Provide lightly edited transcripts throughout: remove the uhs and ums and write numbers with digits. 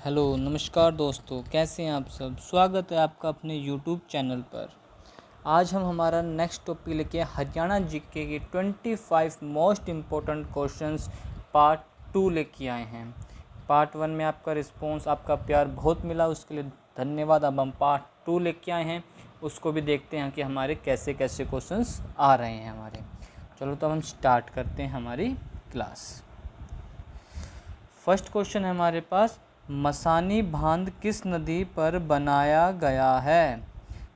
Hello नमस्कार दोस्तों, कैसे हैं आप सब। स्वागत है आपका अपने यूट्यूब चैनल पर। आज हम हमारा नेक्स्ट टॉपिक लेके हरियाणा जीके के 25 मोस्ट इम्पोर्टेंट क्वेश्चंस पार्ट 2 लेके आए हैं। पार्ट 1 में आपका रिस्पांस, आपका प्यार बहुत मिला, उसके लिए धन्यवाद। अब हम पार्ट 2 लेके आए हैं, उसको भी देखते हैं कि हमारे कैसे कैसे क्वेश्चंस आ रहे हैं हमारे। चलो तो हम स्टार्ट करते हैं हमारी क्लास। फर्स्ट क्वेश्चन है हमारे पास, मसानी बांध किस नदी पर बनाया गया है।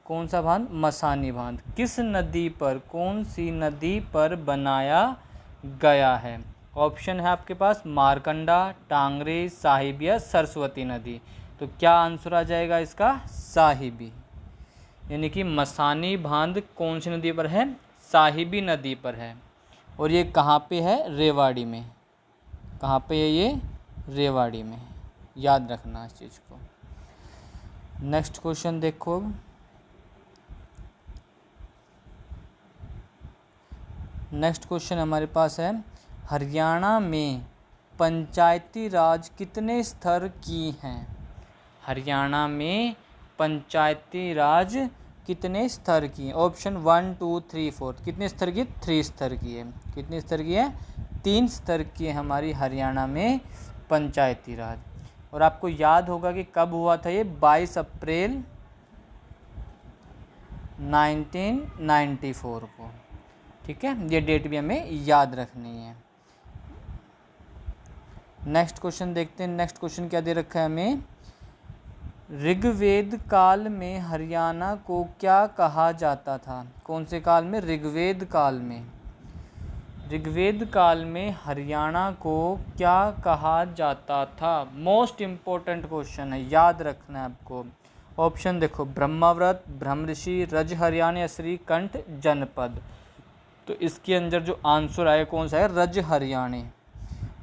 कौन सा बांध? मसानी बांध किस नदी पर, कौन सी नदी पर बनाया गया है। ऑप्शन है आपके पास मारकंडा, टांगरी, साहिबी या सरस्वती नदी। तो क्या आंसर आ जाएगा इसका? साहिबी। यानी कि मसानी बांध कौन सी नदी पर है? साहिबी नदी पर है। और ये कहाँ पे है? रेवाड़ी में। कहाँ पे है ये? रेवाड़ी में। याद रखना इस चीज़ को। नेक्स्ट क्वेश्चन देखो। नेक्स्ट क्वेश्चन हमारे पास है, हरियाणा में पंचायती राज कितने स्तर की हैं। हरियाणा में पंचायती राज कितने स्तर की हैं। ऑप्शन 1 2 3 4। कितने स्तर की? 3 स्तर की है। कितने स्तर की है? 3 स्तर की है हमारी हरियाणा में पंचायती राज। और आपको याद होगा कि कब हुआ था ये? 22 अप्रैल 1994 को। ठीक है, ये डेट भी हमें याद रखनी है। नेक्स्ट क्वेश्चन देखते हैं। नेक्स्ट क्वेश्चन क्या दे रखा है हमें, ऋग्वेद काल में हरियाणा को क्या कहा जाता था। कौन से काल में? ऋग्वेद काल में। ऋग्वेद काल में हरियाणा को क्या कहा जाता था। मोस्ट इम्पोर्टेंट क्वेश्चन है, याद रखना है आपको। ऑप्शन देखो, ब्रह्माव्रत, ब्रह्मऋषि, रज हरियाणा या श्रीकंठ जनपद। तो इसके अंदर जो आंसर आए कौन सा है? रज हरियाणा।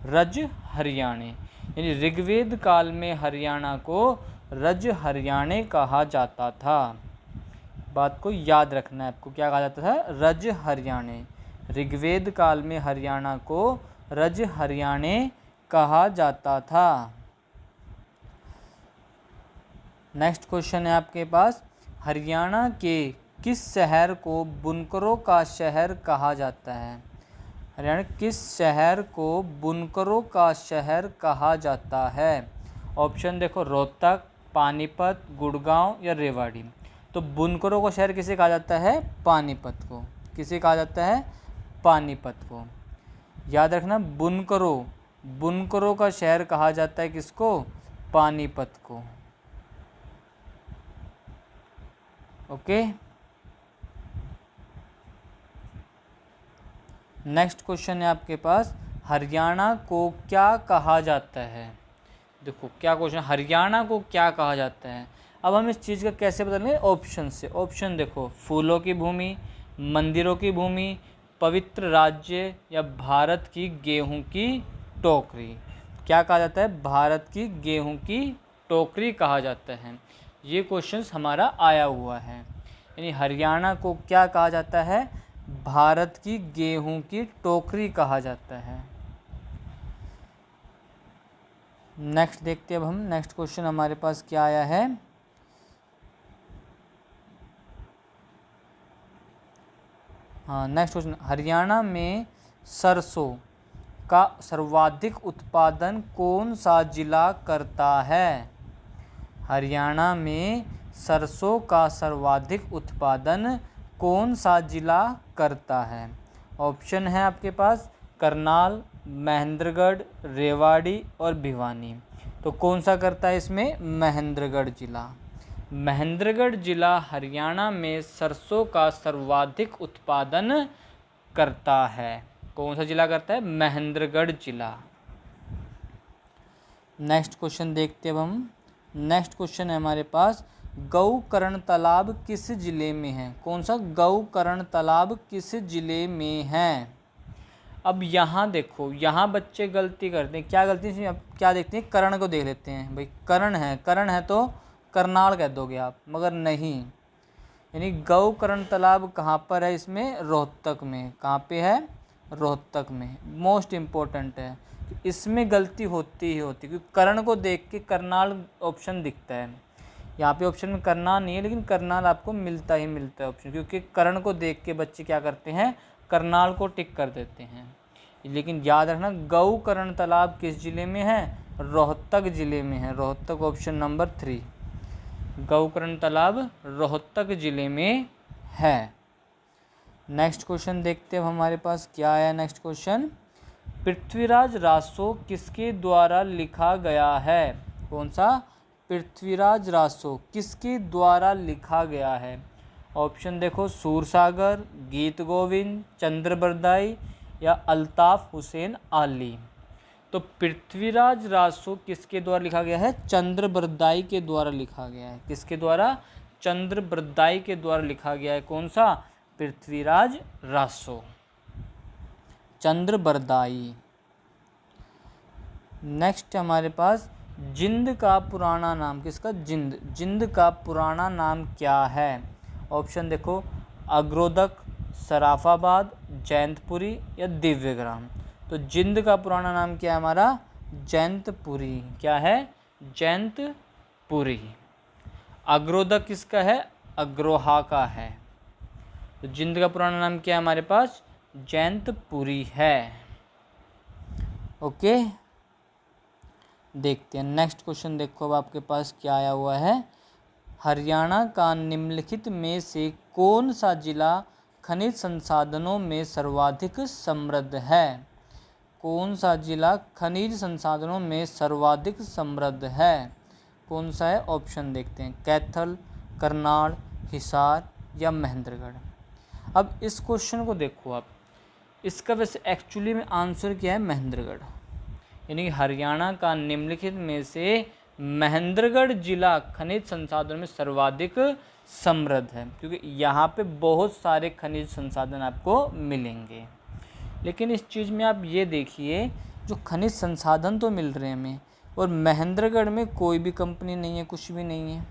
रज हरियाणा यानी ऋग्वेद काल में हरियाणा को रज हरियाणा कहा जाता था। बात को याद रखना है आपको, क्या कहा जाता था? रज हरियाणा। ऋग्वेद काल में हरियाणा को रज हरियाणा कहा जाता था। नेक्स्ट क्वेश्चन है आपके पास, हरियाणा के किस शहर को बुनकरों का शहर कहा जाता है। हरियाणा किस शहर को बुनकरों का शहर कहा जाता है। ऑप्शन देखो, रोहतक, पानीपत, गुड़गांव या रेवाड़ी। तो बुनकरों का शहर किसे कहा जाता है? पानीपत को। किसे कहा जाता है? पानीपत को। याद रखना, बुनकरों, बुनकरों का शहर कहा जाता है किसको? पानीपत को। ओके। नेक्स्ट क्वेश्चन है आपके पास, हरियाणा को क्या कहा जाता है। देखो क्या क्वेश्चन, हरियाणा को क्या कहा जाता है। अब हम इस चीज़ का कैसे बदलेंगे? ऑप्शन से। ऑप्शन देखो, फूलों की भूमि, मंदिरों की भूमि, पवित्र राज्य या भारत की गेहूं की टोकरी। क्या कहा जाता है? भारत की गेहूं की टोकरी कहा जाता है। ये क्वेश्चन हमारा आया हुआ है। यानी हरियाणा को क्या कहा जाता है? भारत की गेहूं की टोकरी कहा जाता है। नेक्स्ट देखते हैं अब हम। नेक्स्ट क्वेश्चन हमारे पास क्या आया है, हाँ नेक्स्ट क्वेश्चन, हरियाणा में सरसों का सर्वाधिक उत्पादन कौन सा जिला करता है। हरियाणा में सरसों का सर्वाधिक उत्पादन कौन सा जिला करता है। ऑप्शन है आपके पास करनाल, महेंद्रगढ़, रेवाड़ी और भिवानी। तो कौन सा करता है इसमें? महेंद्रगढ़ जिला। महेंद्रगढ़ जिला हरियाणा में सरसों का सर्वाधिक उत्पादन करता है। कौन सा जिला करता है? महेंद्रगढ़ जिला। नेक्स्ट क्वेश्चन देखते हैं अब हम। नेक्स्ट क्वेश्चन है हमारे पास, गौकर्ण तालाब किस जिले में है। कौन सा? गौकर्ण तालाब किस जिले में है। अब यहाँ देखो, यहाँ बच्चे गलती करते हैं। क्या गलती है? अब क्या देखते हैं? कर्ण को देख लेते हैं। भाई कर्ण है, कर्ण है तो करनाल कह दोगे आप, मगर नहीं। यानी गौकर्ण तालाब कहाँ पर है? इसमें रोहतक में। कहाँ पे है? रोहतक में। मोस्ट इम्पोर्टेंट है, इसमें गलती होती ही होती, क्योंकि कर्ण को देख के करनाल ऑप्शन दिखता है। यहाँ पे ऑप्शन में करनाल नहीं है, लेकिन करनाल आपको मिलता ही मिलता है ऑप्शन, क्योंकि कर्ण को देख के बच्चे क्या करते हैं, करनाल को टिक कर देते हैं। लेकिन याद रखना, गौकर्ण तालाब किस जिले में है, रोहतक जिले में है। रोहतक ऑप्शन नंबर 3, गौकर्ण तालाब रोहतक जिले में है। नेक्स्ट क्वेश्चन देखते हैं हमारे पास क्या आया। नेक्स्ट क्वेश्चन, पृथ्वीराज रासो किसके द्वारा लिखा गया है। कौन सा, पृथ्वीराज रासो किसके द्वारा लिखा गया है। ऑप्शन देखो, सूरसागर, गीत गोविंद, चंद्रबरदाई या अल्ताफ हुसैन आली। तो पृथ्वीराज रासो किसके द्वारा लिखा गया है, चंद्रबरदाई के द्वारा लिखा गया है। किसके द्वारा, चंद्रबरदाई के द्वारा लिखा गया है। कौन सा, पृथ्वीराज रासो, चंद्रबरदाई। नेक्स्ट हमारे पास, जिंद का पुराना नाम, किसका, जिंद, जिंद का पुराना नाम क्या है। ऑप्शन देखो, अग्रोदक, सराफाबाद, जैंतपुरी या दिव्यग्राम। तो जिंद का पुराना नाम क्या है हमारा, जैंतपुरी। क्या है, जैंतपुरी। अग्रोदक किसका है, अग्रोहा का है। तो जिंद का पुराना नाम क्या है हमारे पास, जैंतपुरी है। ओके, देखते हैं नेक्स्ट क्वेश्चन। देखो अब आपके पास क्या आया हुआ है। हरियाणा का निम्नलिखित में से कौन सा जिला खनिज संसाधनों में सर्वाधिक समृद्ध है। कौन सा जिला खनिज संसाधनों में सर्वाधिक समृद्ध है, कौन सा है। ऑप्शन देखते हैं, कैथल, करनाल, हिसार या महेंद्रगढ़। अब इस क्वेश्चन को देखो आप, इसका वैसे एक्चुअली में आंसर क्या है, महेंद्रगढ़। यानी कि हरियाणा का निम्नलिखित में से महेंद्रगढ़ जिला खनिज संसाधनों में सर्वाधिक समृद्ध है, क्योंकि यहाँ पे बहुत सारे खनिज संसाधन आपको मिलेंगे। लेकिन इस चीज़ में आप ये देखिए, जो खनिज संसाधन तो मिल रहे हैं हमें, और महेंद्रगढ़ में कोई भी कंपनी नहीं है, कुछ भी नहीं है,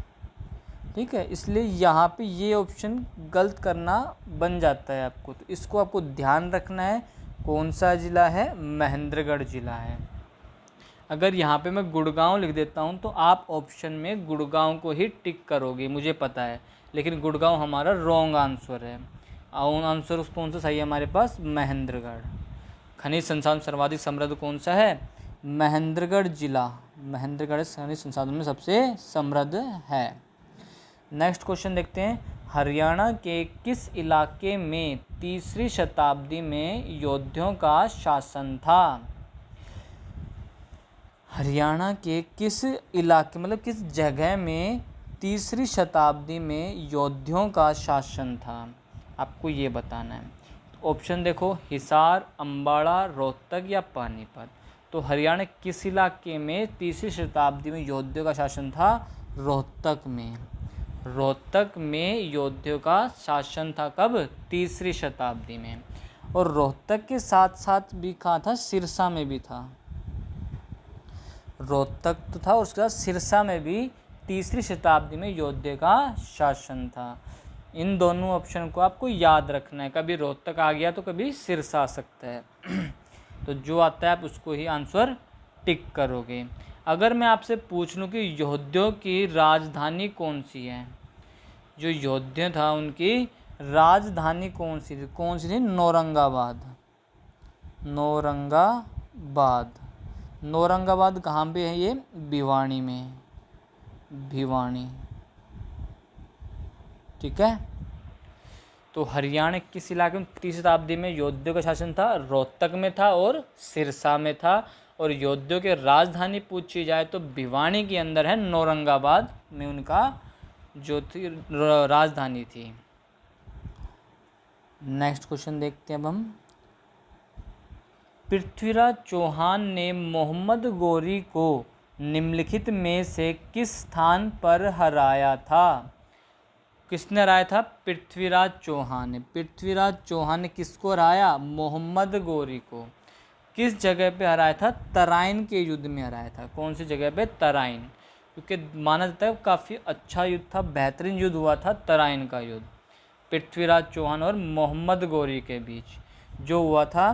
ठीक है। इसलिए यहाँ पे ये ऑप्शन गलत करना बन जाता है आपको। तो इसको आपको ध्यान रखना है, कौन सा ज़िला है, महेंद्रगढ़ ज़िला है। अगर यहाँ पे मैं गुड़गांव लिख देता हूँ तो आप ऑप्शन में गुड़गांव को ही टिक करोगे, मुझे पता है, लेकिन गुड़गांव हमारा रॉन्ग आंसर है। आंसर कौन सा सही है हमारे पास, महेंद्रगढ़। खनिज संसाधन सर्वाधिक समृद्ध कौन सा है, महेंद्रगढ़ जिला। महेंद्रगढ़ खनिज संसाधन में सबसे समृद्ध है। नेक्स्ट क्वेश्चन देखते हैं, हरियाणा के किस इलाके में 3री शताब्दी में योद्धियों का शासन था। हरियाणा के किस इलाके, मतलब किस जगह में 3री शताब्दी में योद्धियों का शासन था, आपको ये बताना है। तो ऑप्शन देखो, हिसार, अम्बाड़ा, रोहतक या पानीपत। तो हरियाणा किस इलाके में 3री शताब्दी में योद्धियों का शासन था, रोहतक में। रोहतक में योद्धियों का शासन था, कब, 3री शताब्दी में। और रोहतक के साथ साथ भी कहाँ था, सिरसा में भी था। रोहतक तो था, उसके साथ सिरसा में भी 3री शताब्दी में योद्धियों का शासन था। इन दोनों ऑप्शन को आपको याद रखना है, कभी रोहतक आ गया तो कभी सिरसा आ सकता है। तो जो आता है आप उसको ही आंसर टिक करोगे। अगर मैं आपसे पूछ लूँ कि योद्धियों की राजधानी कौन सी है, जो योद्धा था उनकी राजधानी कौन सी थी, नौरंगाबाद। नौरंगाबाद, नौरंगाबाद कहाँ पे है ये, भिवानी में, भिवानी, ठीक है। तो हरियाणा किस इलाके में 3री शताब्दी में योद्धियों का शासन था, रोहतक में था और सिरसा में था। और योद्धियों की राजधानी पूछी जाए तो भिवानी के अंदर है, नौरंगाबाद में उनका जो थी राजधानी थी। नेक्स्ट क्वेश्चन देखते हैं अब हम, पृथ्वीराज चौहान ने मोहम्मद गौरी को निम्नलिखित में से किस स्थान पर हराया था। किसने हराया था, पृथ्वीराज चौहान ने। पृथ्वीराज चौहान ने किसको हराया, मोहम्मद गौरी को। किस जगह पे हराया था, तराइन के युद्ध में हराया था। कौन सी जगह पे, तराइन, क्योंकि माना जाता है काफ़ी अच्छा युद्ध था, बेहतरीन युद्ध हुआ था तराइन का युद्ध, पृथ्वीराज चौहान और मोहम्मद गौरी के बीच जो हुआ था।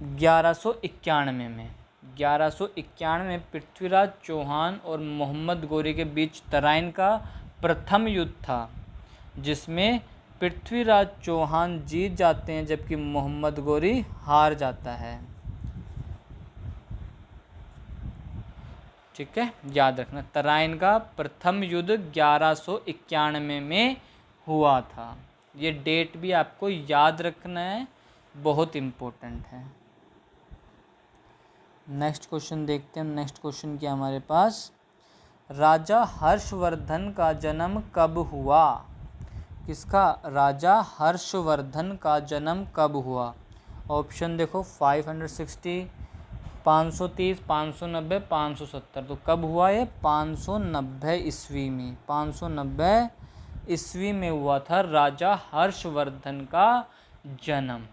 1191 में 1191 में पृथ्वीराज चौहान और मोहम्मद गोरी के बीच तराइन का प्रथम युद्ध था, जिसमें पृथ्वीराज चौहान जीत जाते हैं जबकि मोहम्मद गोरी हार जाता है। ठीक है, याद रखना, तराइन का प्रथम युद्ध 1191 में हुआ था। ये डेट भी आपको याद रखना है, बहुत इम्पोर्टेंट है। नेक्स्ट क्वेश्चन देखते हैं। नेक्स्ट क्वेश्चन क्या हमारे पास, राजा हर्षवर्धन का जन्म कब हुआ? किसका? राजा हर्षवर्धन का जन्म कब हुआ? ऑप्शन देखो, 560, 530, 590, 570। तो कब हुआ ये? 590 ईस्वी में। 590 ईस्वी में हुआ था राजा हर्षवर्धन का जन्म।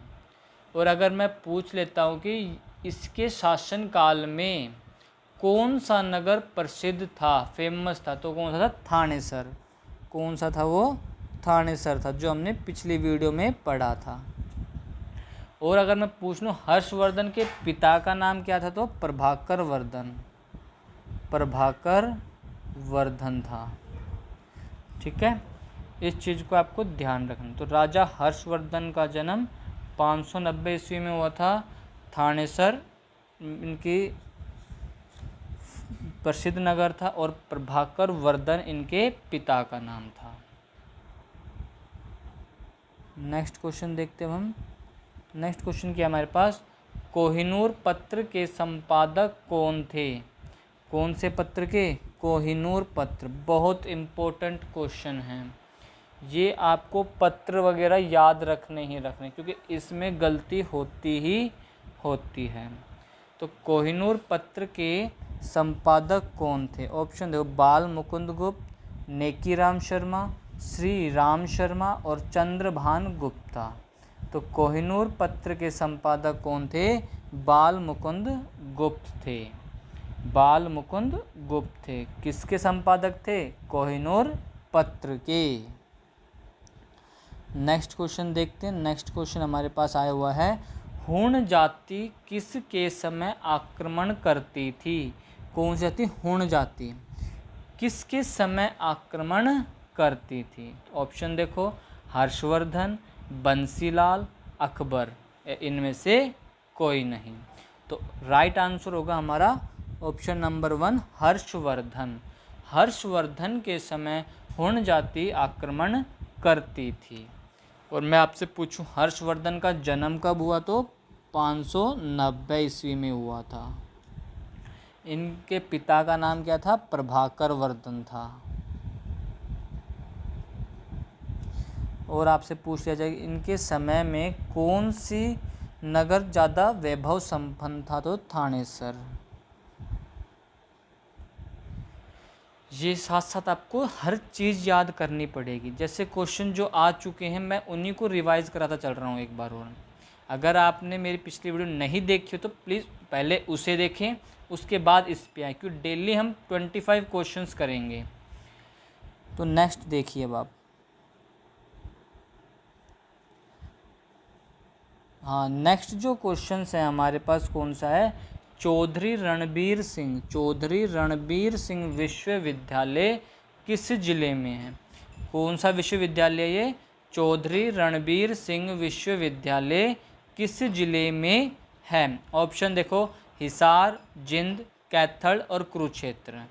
और अगर मैं पूछ लेता हूँ कि इसके शासनकाल में कौन सा नगर प्रसिद्ध था, फेमस था, तो कौन सा था? थानेसर। कौन सा था वो? थानेसर था, जो हमने पिछली वीडियो में पढ़ा था। और अगर मैं पूछ लूँ हर्षवर्धन के पिता का नाम क्या था, तो प्रभाकर वर्धन। प्रभाकर वर्धन था। ठीक है, इस चीज़ को आपको ध्यान रखना। तो राजा हर्षवर्धन का जन्म 590 ईस्वी में हुआ था। थानेसर इनकी प्रसिद्ध नगर था और प्रभाकर वर्धन इनके पिता का नाम था। नेक्स्ट क्वेश्चन देखते हैं हम। नेक्स्ट क्वेश्चन क्या हमारे पास, कोहिनूर पत्र के संपादक कौन थे? कौन से पत्र के? कोहिनूर पत्र। बहुत इम्पोर्टेंट क्वेश्चन है ये, आपको पत्र वगैरह याद रखने ही रखने, क्योंकि इसमें गलती होती ही होती है। तो कोहिनूर पत्र के संपादक कौन थे? ऑप्शन देखो, बाल मुकुंद गुप्त, नेकीराम शर्मा, श्री राम शर्मा और चंद्रभान गुप्ता। तो कोहिनूर पत्र के संपादक कौन थे? बाल मुकुंद गुप्त थे। बाल मुकुंद गुप्त थे। किसके संपादक थे? कोहिनूर पत्र के। नेक्स्ट क्वेश्चन देखते हैं। नेक्स्ट क्वेश्चन हमारे पास आया हुआ है, हुण जाति किसके समय आक्रमण करती थी? कौन सी जाति? हुण जाति किसके समय आक्रमण करती थी? ऑप्शन देखो, हर्षवर्धन, बंसीलाल, अकबर, इनमें से कोई नहीं। तो राइट आंसर होगा हमारा ऑप्शन नंबर 1, हर्षवर्धन। हर्षवर्धन के समय हुण जाति आक्रमण करती थी। और मैं आपसे पूछूं हर्षवर्धन का जन्म कब हुआ, तो 590 ईस्वी में हुआ था। इनके पिता का नाम क्या था? प्रभाकर वर्धन था। और आपसे पूछ लिया जाए इनके समय में कौन सी नगर ज़्यादा वैभव संपन्न था, तो थानेसर। ये साथ साथ आपको हर चीज़ याद करनी पड़ेगी। जैसे क्वेश्चन जो आ चुके हैं मैं उन्हीं को रिवाइज कराता चल रहा हूँ एक बार और। अगर आपने मेरी पिछली वीडियो नहीं देखी हो तो प्लीज़ पहले उसे देखें, उसके बाद इस पे आए, क्योंकि डेली हम 25 क्वेश्चंस करेंगे। तो नेक्स्ट देखिए अब आप। हाँ, नेक्स्ट जो क्वेश्चंस है हमारे पास कौन सा है, चौधरी रणबीर सिंह। चौधरी रणबीर सिंह विश्वविद्यालय किस जिले में है? कौन सा विश्वविद्यालय ये? चौधरी रणबीर सिंह विश्वविद्यालय किस जिले में है? ऑप्शन देखो, हिसार, जिंद, कैथल और कुरुक्षेत्र।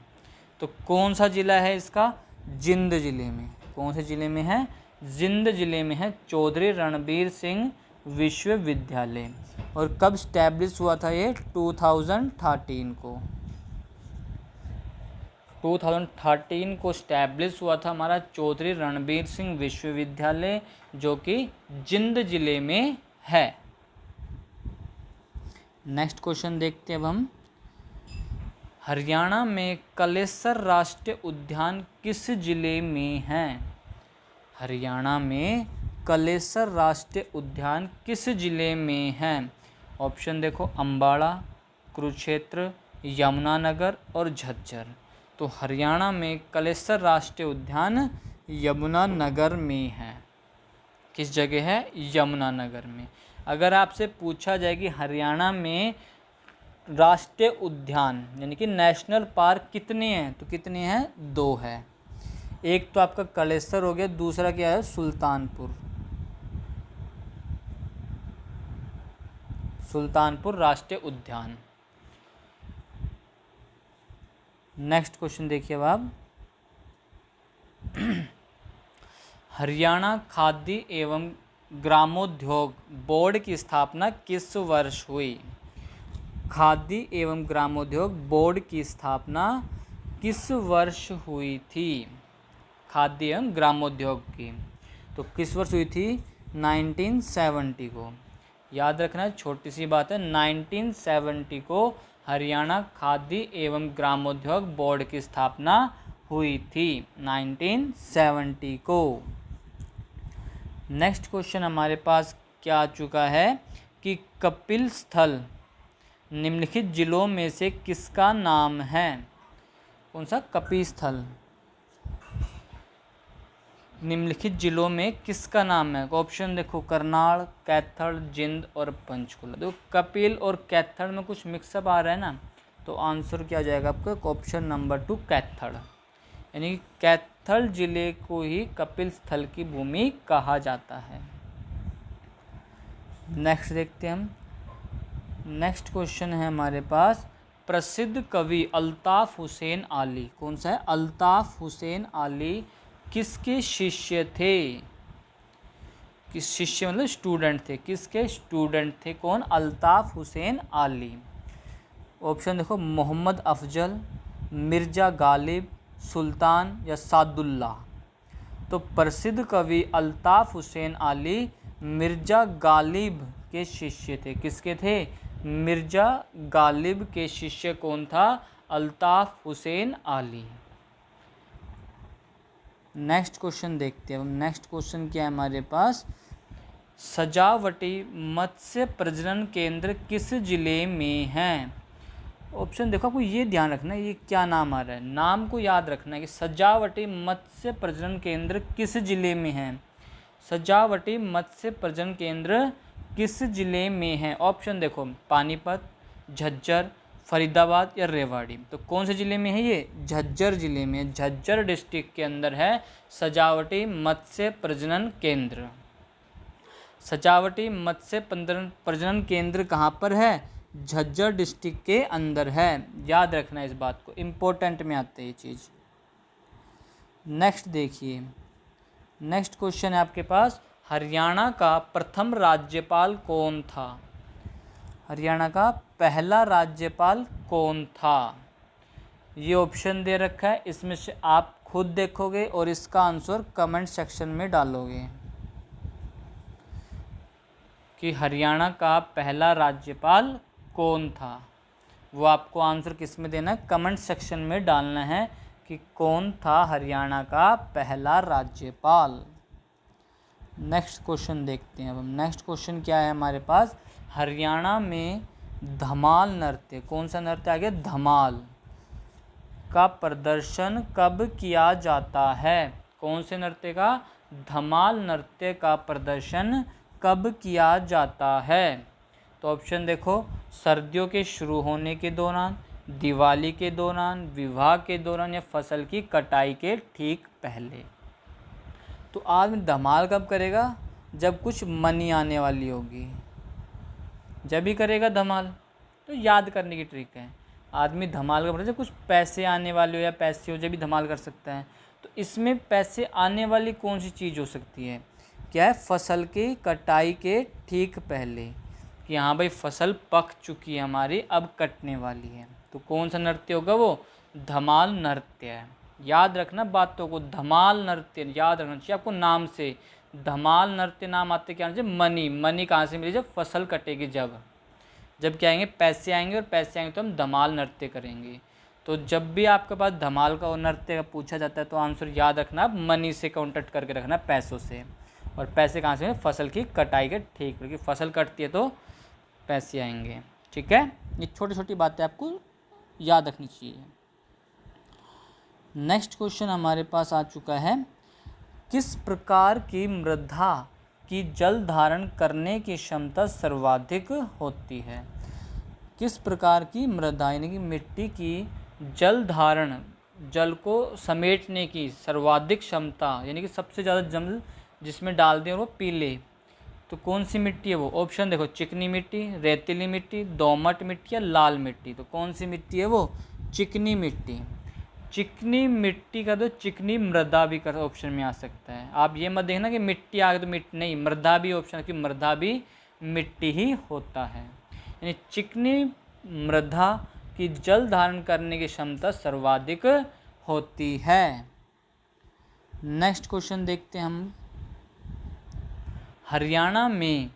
तो कौन सा जिला है इसका? जिंद जिले में। कौन से जिले में है? जिंद जिले में है चौधरी रणबीर सिंह विश्वविद्यालय। और कब स्टैब्लिश हुआ था ये? 2013 को। 2013 को स्टैब्लिश हुआ था हमारा चौधरी रणबीर सिंह विश्वविद्यालय, जो कि जिंद जिले में है। नेक्स्ट क्वेश्चन देखते हैं अब हम। हरियाणा में कलेसर राष्ट्रीय उद्यान किस जिले में है? हरियाणा में कलेसर राष्ट्रीय उद्यान किस जिले में है? ऑप्शन देखो, अम्बाड़ा, कुरुक्षेत्र, यमुनानगर और झज्जर। तो हरियाणा में कलेसर राष्ट्रीय उद्यान यमुनानगर में है। किस जगह है? यमुनानगर में। अगर आपसे पूछा जाए कि हरियाणा में राष्ट्रीय उद्यान यानी कि नेशनल पार्क कितने हैं, तो कितने हैं? 2 है। एक तो आपका कलेसर हो गया, दूसरा क्या है? सुल्तानपुर राष्ट्रीय उद्यान। नेक्स्ट क्वेश्चन देखिए अब आप। हरियाणा खाद्य एवं ग्रामोद्योग बोर्ड की स्थापना किस वर्ष हुई? खाद्य एवं ग्रामोद्योग बोर्ड की स्थापना किस वर्ष हुई थी? खाद्य एवं ग्रामोद्योग की तो किस वर्ष हुई थी? 1970 को। याद रखना, छोटी सी बात है, 1970 को हरियाणा खाद्य एवं ग्रामोद्योग बोर्ड की स्थापना हुई थी, 1970 को। नेक्स्ट क्वेश्चन हमारे पास क्या आ चुका है कि कपिल स्थल निम्नलिखित जिलों में से किसका नाम है? कौन सा? कपिल स्थल निम्नलिखित जिलों में किसका नाम है? ऑप्शन देखो, करनाल, कैथल, जिंद और पंचकुला। देखो कपिल और कैथल में कुछ मिक्सअप आ रहा है ना, तो आंसर क्या जाएगा आपका? Option number 2 Kaithal. यानी कैथल जिले को ही कपिल स्थल की भूमि कहा जाता है। नेक्स्ट देखते हैं हम। नेक्स्ट क्वेश्चन है हमारे पास, प्रसिद्ध कवि अल्ताफ हुसैन आली। कौन सा है? अल्ताफ हुसैन आली किसके शिष्य थे? किस शिष्य मतलब स्टूडेंट थे, किसके स्टूडेंट थे? कौन? अल्ताफ हुसैन आली। ऑप्शन देखो, मोहम्मद अफजल, मिर्ज़ा गालिब, सुल्तान या सादुल्ला। तो प्रसिद्ध कवि अल्ताफ हुसैन आली मिर्ज़ा गालिब के शिष्य थे। किसके थे? मिर्ज़ा गालिब के शिष्य कौन था? अल्ताफ हुसैन आली। नेक्स्ट क्वेश्चन देखते हैं। नेक्स्ट क्वेश्चन क्या है हमारे पास? सजावटी मत्स्य प्रजनन केंद्र किस जिले में है? ऑप्शन देखो, आपको ये ध्यान रखना है ये क्या नाम आ रहा है, नाम को याद रखना है कि सजावटी मत्स्य प्रजनन केंद्र किस जिले में है। सजावटी मत्स्य प्रजनन केंद्र किस जिले में है? ऑप्शन देखो, पानीपत, झज्जर, फरीदाबाद या रेवाड़ी। तो कौन से जिले में है ये? झज्जर जिले में। झज्जर डिस्ट्रिक्ट के अंदर है सजावटी मत्स्य प्रजनन केंद्र। सजावटी मत्स्य प्रजनन केंद्र कहाँ पर है? झज्जर डिस्ट्रिक्ट के अंदर है। याद रखना इस बात को, इम्पोर्टेंट में आते हैं ये चीज़। नेक्स्ट देखिए, नेक्स्ट क्वेश्चन है आपके पास, हरियाणा का प्रथम राज्यपाल कौन था? हरियाणा का पहला राज्यपाल कौन था? ये ऑप्शन दे रखा है, इसमें से आप खुद देखोगे और इसका आंसर कमेंट सेक्शन में डालोगे कि हरियाणा का पहला राज्यपाल कौन था। वो आपको आंसर किस में देना है? कमेंट सेक्शन में डालना है कि कौन था हरियाणा का पहला राज्यपाल। नेक्स्ट क्वेश्चन देखते हैं अब हम। नेक्स्ट क्वेश्चन क्या है हमारे पास? हरियाणा में धमाल नृत्य, कौन सा नृत्य आ गया? धमाल का प्रदर्शन कब किया जाता है? कौन से नृत्य का? धमाल नृत्य का प्रदर्शन कब किया जाता है? तो ऑप्शन देखो, सर्दियों के शुरू होने के दौरान, दिवाली के दौरान, विवाह के दौरान या फसल की कटाई के ठीक पहले। तो आदमी धमाल कब करेगा? जब कुछ मनी आने वाली होगी, जब ही करेगा धमाल। तो याद करने की ट्रिक है, आदमी धमाल का जब कुछ पैसे आने वाले हो या पैसे हो, जब भी धमाल कर सकता है। तो इसमें पैसे आने वाली कौन सी चीज़ हो सकती है? क्या है? फसल की कटाई के ठीक पहले, कि हाँ भाई फसल पक चुकी है हमारी, अब कटने वाली है। तो कौन सा नृत्य होगा? वो धमाल नृत्य है। याद रखना बातों को, धमाल नृत्य याद रखना चाहिए आपको नाम से। धमाल नृत्य नाम आते क्या चाहिए? मनी। मनी कहाँ से मिली? जब फसल कटेगी, जब क्या आएंगे? पैसे आएंगे, और पैसे आएंगे तो हम धमाल नृत्य करेंगे। तो जब भी आपके पास धमाल का और नृत्य का पूछा जाता है तो आंसर याद रखना, आप मनी से काउंट करके रखना, पैसों से। और पैसे कहाँ से? फसल की कटाई के ठीक, क्योंकि फसल कटती है तो पैसे आएंगे। ठीक है, ये छोटी छोटी बातें आपको याद रखनी चाहिए। नेक्स्ट क्वेश्चन हमारे पास आ चुका है, किस प्रकार की मृदा की जल धारण करने की क्षमता सर्वाधिक होती है? किस प्रकार की मृदा यानी कि मिट्टी की जल धारण, जल को समेटने की सर्वाधिक क्षमता यानी कि सबसे ज़्यादा जल जिसमें डाल दें और वो पी ले, तो कौन सी मिट्टी है वो? ऑप्शन देखो, चिकनी मिट्टी, रेतीली मिट्टी, दोमट मिट्टी या लाल मिट्टी। तो कौन सी मिट्टी है वो? चिकनी मिट्टी। चिकनी मिट्टी का तो चिकनी मृदा भी कर ऑप्शन में आ सकता है। आप ये मत देखना कि मिट्टी आ गई तो मिट्टी नहीं, मृदा भी ऑप्शन, कि मृदा भी मिट्टी ही होता है। यानी चिकनी मृदा की जल धारण करने की क्षमता सर्वाधिक होती है। नेक्स्ट क्वेश्चन देखते हैं हम। हरियाणा में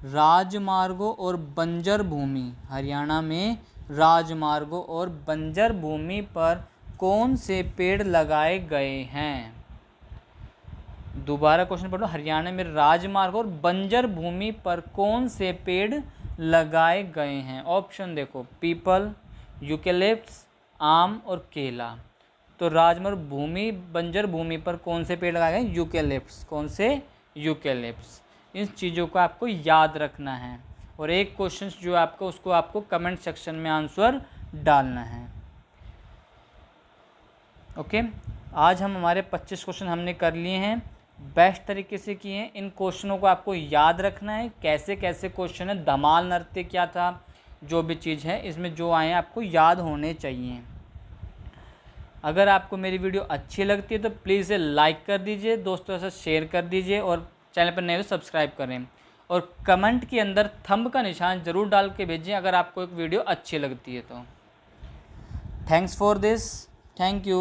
राजमार्गों और बंजर भूमि, हरियाणा में राजमार्गों और बंजर भूमि पर कौन से पेड़ लगाए गए हैं? दोबारा क्वेश्चन पढ़ो। हरियाणा में राजमार्ग और बंजर भूमि पर कौन से पेड़ लगाए गए हैं? ऑप्शन देखो, पीपल, यूकेलिप्टस, आम और केला। तो राजमार्ग भूमि, बंजर भूमि पर कौन से पेड़ लगाए गए? यूकेलिप्टस। कौन से? यूकेलिप्टस। इन चीज़ों को आपको याद रखना है और एक क्वेश्चन जो आपको उसको आपको कमेंट सेक्शन में आंसर डालना है। ओके, आज हम हमारे 25 क्वेश्चन हमने कर लिए हैं, बेस्ट तरीके से किए हैं। इन क्वेश्चनों को आपको याद रखना है, कैसे कैसे क्वेश्चन है, धमाल नृत्य क्या था, जो भी चीज़ है इसमें जो आए हैं आपको याद होने चाहिए। अगर आपको मेरी वीडियो अच्छी लगती है तो प्लीज़ इसे लाइक कर दीजिए, दोस्तों के साथ शेयर कर दीजिए और चैनल पर नए हो सब्सक्राइब करें और कमेंट के अंदर थंब का निशान ज़रूर डाल के भेजें अगर आपको एक वीडियो अच्छी लगती है तो। Thanks for this, thank you.